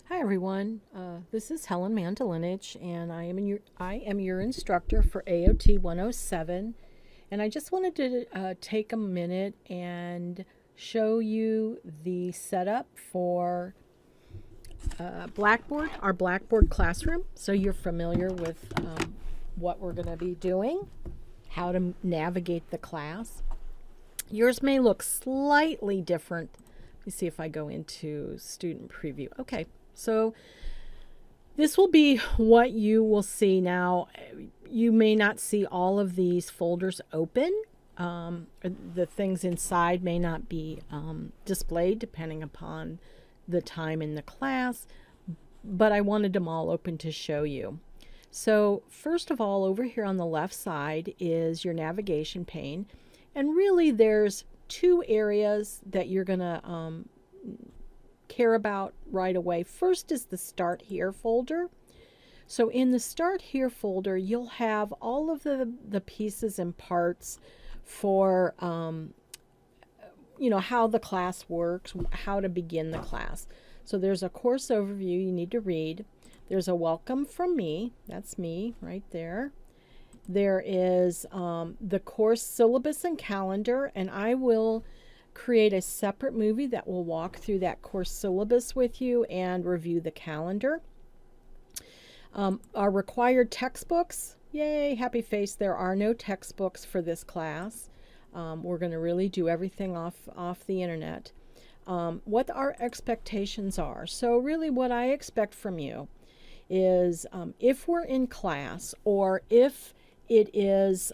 Hi everyone, this is Helen Mandelinich, and I am your instructor for AOT 107. And I just wanted to take a minute and show you the setup for Blackboard, our Blackboard classroom, so you're familiar with what we're going to be doing, how to navigate the class. Yours may look slightly different. Let me see if I go into student preview. Okay, so this will be what you will see now. You may not see all of these folders open. The things inside may not be displayed depending upon the time in the class, but I wanted them all open to show you. So first of all, over here on the left side is your navigation pane. And really there's two areas that you're going to care about right away. First is the Start Here folder. So in the Start Here folder, you'll have all of the pieces and parts for how the class works, how to begin the class. So there's a course overview you need to read. There's a welcome from me. That's me right there. There is the course syllabus and calendar, and I will create a separate movie that will walk through that course syllabus with you and review the calendar. Our required textbooks, yay, happy face, there are no textbooks for this class. We're going to really do everything off the internet. What our expectations are. So really what I expect from you is if we're in class, or if it is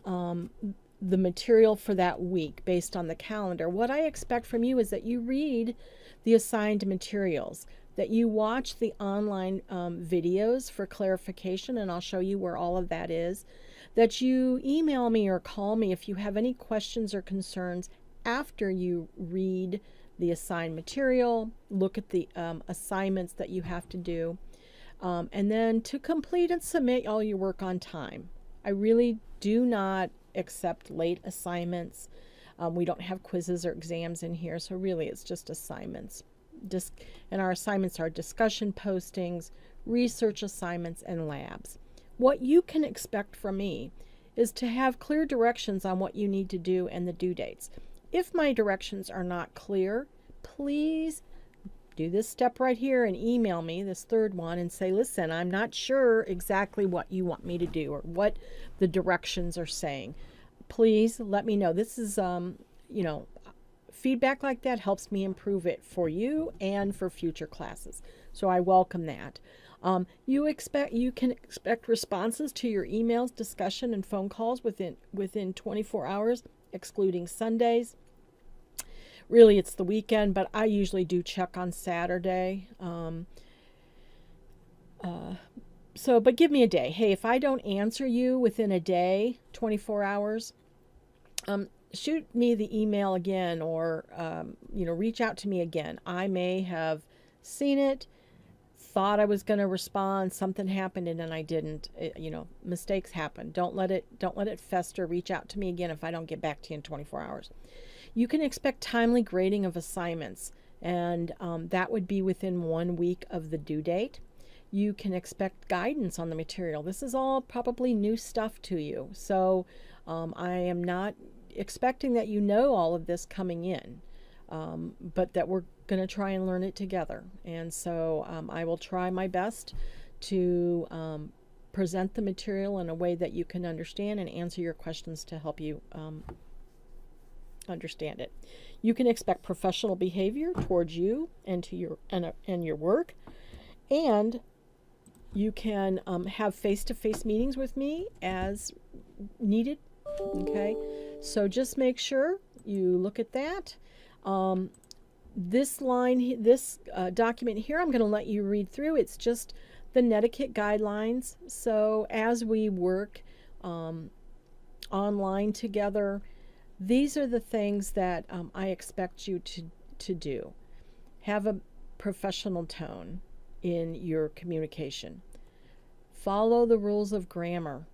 the material for that week based on the calendar, what I expect from you is that you read the assigned materials, that you watch the online videos for clarification, and I'll show you where all of that is, that you email me or call me if you have any questions or concerns after you read the assigned material, look at the assignments that you have to do, and then to complete and submit all your work on time. I really do not accept late assignments. We don't have quizzes or exams in here, so really it's just assignments. And our assignments are discussion postings, research assignments, and labs. What you can expect from me is to have clear directions on what you need to do and the due dates. If my directions are not clear, please do this step right here and email me, this third one, and say, listen, I'm not sure exactly what you want me to do or what the directions are saying. Please let me know. This is, feedback like that helps me improve it for you and for future classes. So I welcome that. You can expect responses to your emails, discussion, and phone calls within 24 hours, excluding Sundays. Really, it's the weekend, but I usually do check on Saturday. But give me a day. Hey, if I don't answer you within a day, 24 hours, shoot me the email again, or reach out to me again. I may have seen it, thought I was going to respond, something happened, and then I didn't. Mistakes happen. Don't let it fester. Reach out to me again if I don't get back to you in 24 hours. You can expect timely grading of assignments, and that would be within 1 week of the due date. You can expect guidance on the material. This is all probably new stuff to you, so I am not expecting that you know all of this coming in, but that we're going to try and learn it together. And so I will try my best to present the material in a way that you can understand and answer your questions to help you understand it. You can expect professional behavior towards you and to your work, and you can have face-to-face meetings with me as needed. Okay, so just make sure you look at that. This document here, I'm going to let you read through. It's just the netiquette guidelines. So as we work online together, these are the things that I expect you to do. Have a professional tone in your communication. Follow the rules of grammar.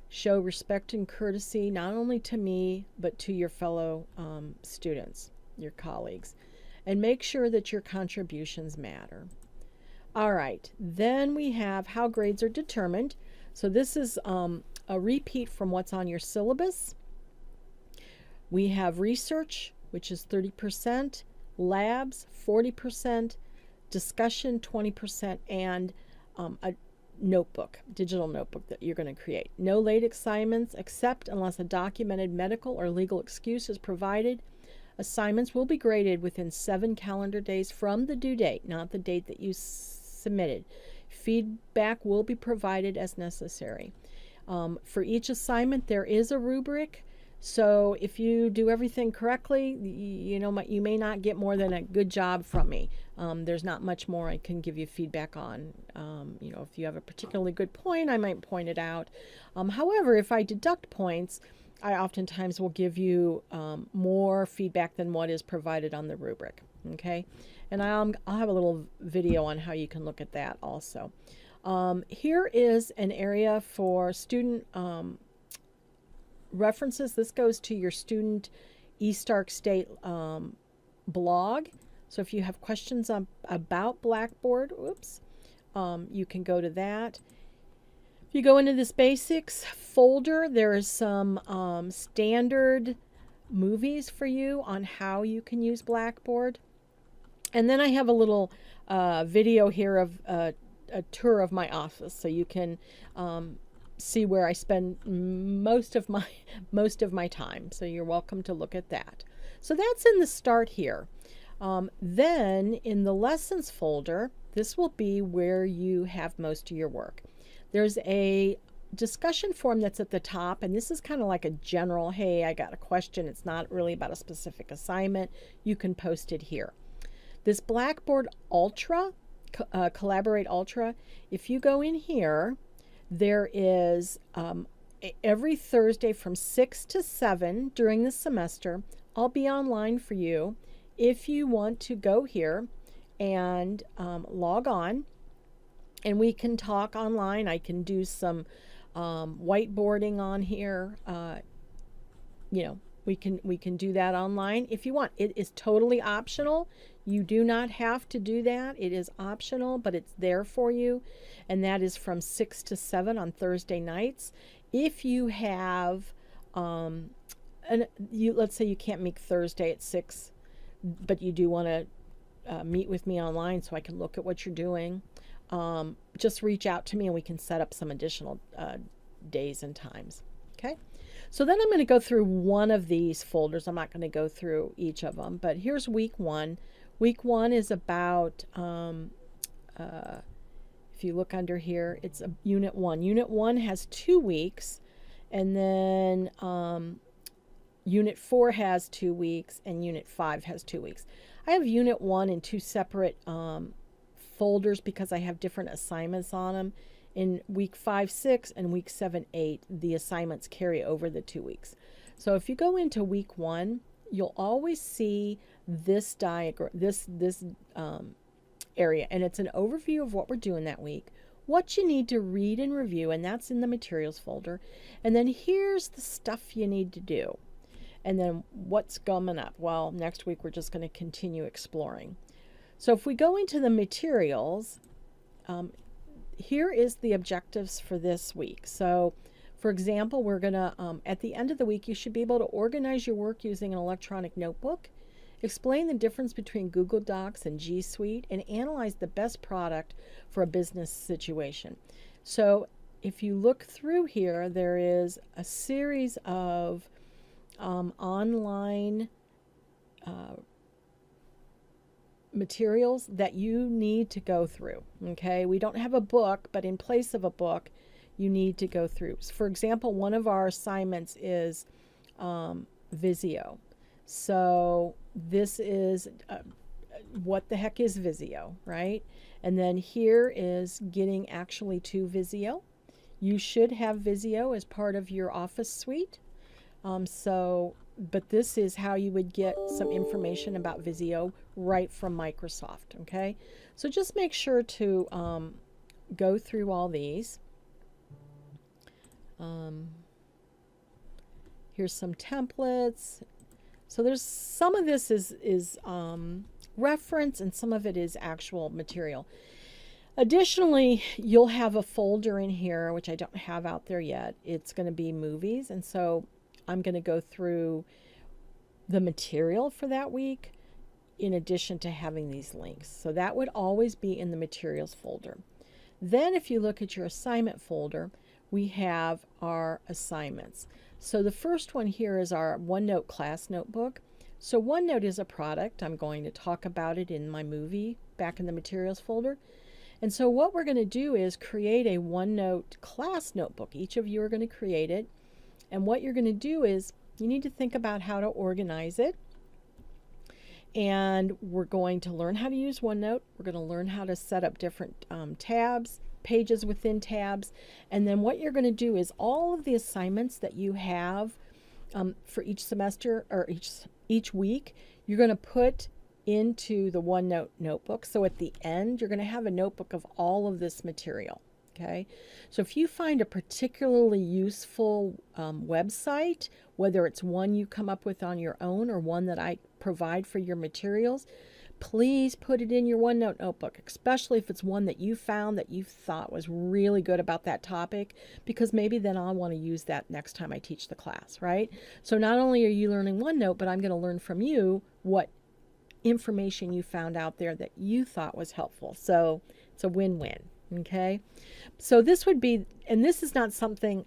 Show respect and courtesy not only to me, but to your fellow students, your colleagues. And make sure that your contributions matter. All right, then we have how grades are determined. So this is a repeat from what's on your syllabus. We have research, which is 30%, labs, 40%, discussion, 20%, and a notebook, digital notebook that you're going to create. No late assignments except unless a documented medical or legal excuse is provided. Assignments will be graded within 7 calendar days from the due date, not the date that you submitted. Feedback will be provided as necessary. For each assignment, there is a rubric. So if you do everything correctly, you may not get more than a good job from me. There's not much more I can give you feedback on. If you have a particularly good point, I might point it out. However, if I deduct points, I oftentimes will give you more feedback than what is provided on the rubric. Okay, and I'll have a little video on how you can look at that also. Here is an area for student references. This goes to your student eStark State blog. So if you have questions about Blackboard, you can go to that. If you go into this basics folder, there is some standard movies for you on how you can use Blackboard. And then I have a little video here of a tour of my office, so you can see where I spend most of my time. So you're welcome to look at that. So that's in the start here. Then in the lessons folder, this will be where you have most of your work. There's a discussion form that's at the top, and this is kind of like a general, hey, I got a question. It's not really about a specific assignment. You can post it here. This Blackboard Ultra, Collaborate Ultra, if you go in here, there is every Thursday from 6 to 7 during the semester, I'll be online for you. If you want to go here and log on, and we can talk online. I can do some whiteboarding on here. We can do that online if you want. It is totally optional. You do not have to do that. It is optional, but it's there for you. And that is from 6 to 7 on Thursday nights. If you have, let's say you can't make Thursday at 6, but you do want to meet with me online so I can look at what you're doing, just reach out to me and we can set up some additional days and times. Okay. So then I'm going to go through one of these folders. I'm not going to go through each of them, but here's week 1. Week 1 is about, if you look under here, it's a unit 1. Unit 1 has 2 weeks, and then unit 4 has 2 weeks, and unit 5 has 2 weeks. I have unit 1 in 2 separate folders because I have different assignments on them. In week 5, 6, and week 7, 8, the assignments carry over the 2 weeks. So if you go into week 1, you'll always see this diagram, this area, and it's an overview of what we're doing that week, what you need to read and review, and that's in the materials folder. And then here's the stuff you need to do. And then what's coming up? Well, next week we're just going to continue exploring. So if we go into the materials, here is the objectives for this week. So for example, we're going to, at the end of the week, you should be able to organize your work using an electronic notebook, explain the difference between Google Docs and G Suite, and analyze the best product for a business situation. So if you look through here, there is a series of online materials that you need to go through. Okay, we don't have a book, but in place of a book, you need to go through. For example, one of our assignments is Visio. So this is what the heck is Visio, right? And then here is getting actually to Visio. You should have Visio as part of your Office suite. But this is how you would get some information about Visio right from Microsoft, okay? So just make sure to go through all these. Here's some templates. So there's some of this is reference and some of it is actual material. Additionally, you'll have a folder in here, which I don't have out there yet. It's going to be movies. And so I'm going to go through the material for that week in addition to having these links. So that would always be in the materials folder. Then if you look at your assignment folder, we have our assignments. So the first one here is our OneNote class notebook. So OneNote is a product. I'm going to talk about it in my movie back in the materials folder. And so what we're going to do is create a OneNote class notebook. Each of you are going to create it. And what you're going to do is you need to think about how to organize it. And we're going to learn how to use OneNote. We're going to learn how to set up different tabs, pages within tabs. And then what you're going to do is all of the assignments that you have for each semester or each week, you're going to put into the OneNote notebook. So at the end, you're going to have a notebook of all of this material. Okay, so if you find a particularly useful website, whether it's one you come up with on your own or one that I provide for your materials, please put it in your OneNote notebook, especially if it's one that you found that you thought was really good about that topic, because maybe then I'll want to use that next time I teach the class, right? So not only are you learning OneNote, but I'm going to learn from you what information you found out there that you thought was helpful. So it's a win-win. Okay, so this would be, and this is not something,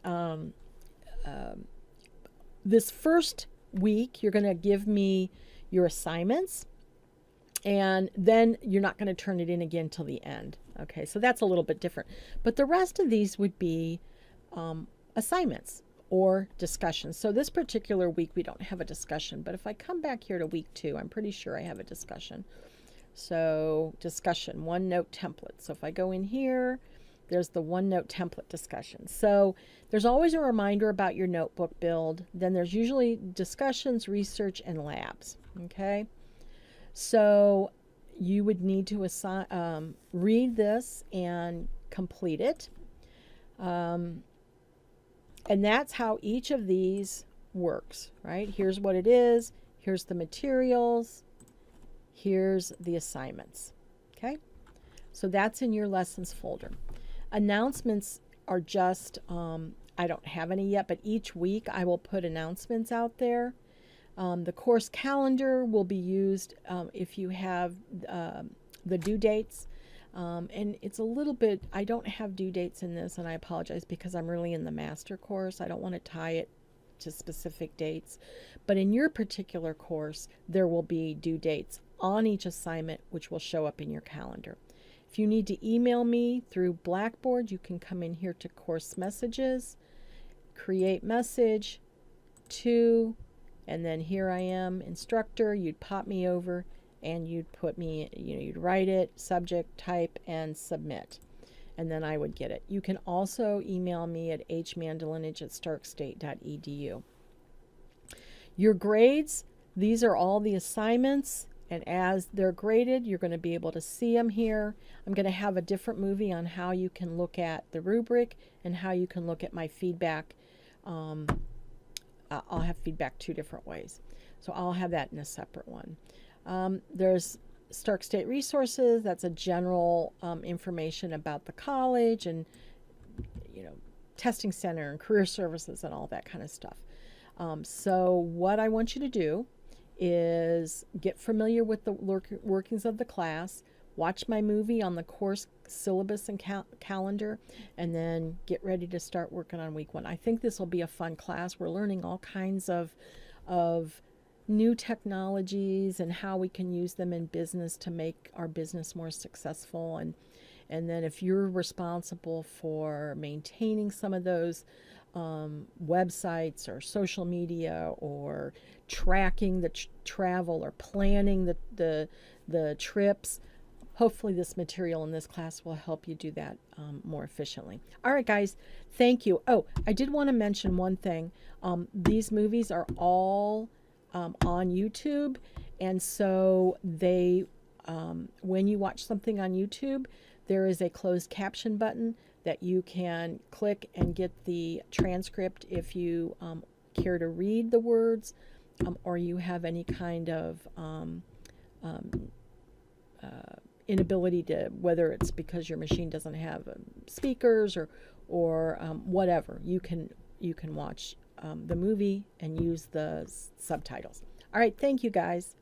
this first week you're going to give me your assignments, and then you're not going to turn it in again till the end. Okay, so that's a little bit different. But the rest of these would be assignments or discussions. So this particular week we don't have a discussion, but if I come back here to week 2, I'm pretty sure I have a discussion. So discussion, OneNote template. So if I go in here, there's the OneNote template discussion. So there's always a reminder about your notebook build. Then there's usually discussions, research, and labs. Okay. So you would need to read this and complete it. And that's how each of these works, right? Here's what it is. Here's the materials. Here's the assignments. Okay, so that's in your lessons folder. Announcements are just, I don't have any yet, but each week I will put announcements out there. The course calendar will be used if you have the due dates. And it's a little bit, I don't have due dates in this, and I apologize because I'm really in the master course. I don't want to tie it to specific dates. But in your particular course, there will be due dates on each assignment, which will show up in your calendar. If you need to email me through Blackboard, you can come in here to course messages, create message to, and then here I am, instructor. You'd pop me over and you'd put me, you'd write it, subject, type, and submit. And then I would get it. You can also email me at hmandelinich@starkstate.edu. Your grades, these are all the assignments. And as they're graded, you're going to be able to see them here. I'm going to have a different movie on how you can look at the rubric and how you can look at my feedback. I'll have feedback 2 different ways. So I'll have that in a separate one. There's Stark State Resources. That's a general information about the college and, testing center and career services and all that kind of stuff. So what I want you to do is get familiar with the workings of the class, watch my movie on the course syllabus and calendar, and then get ready to start working on week 1. I think this will be a fun class. We're learning all kinds of new technologies and how we can use them in business to make our business more successful. And then if you're responsible for maintaining some of those websites or social media or tracking the travel or planning the trips, hopefully this material in this class will help you do that more efficiently. All right, guys, thank you. Oh, I did want to mention one thing. These movies are all on YouTube, and so they, when you watch something on YouTube, there is a closed caption button that you can click and get the transcript if you care to read the words, or you have any kind of inability to, whether it's because your machine doesn't have speakers or whatever, you can watch the movie and use the subtitles. All right, thank you guys.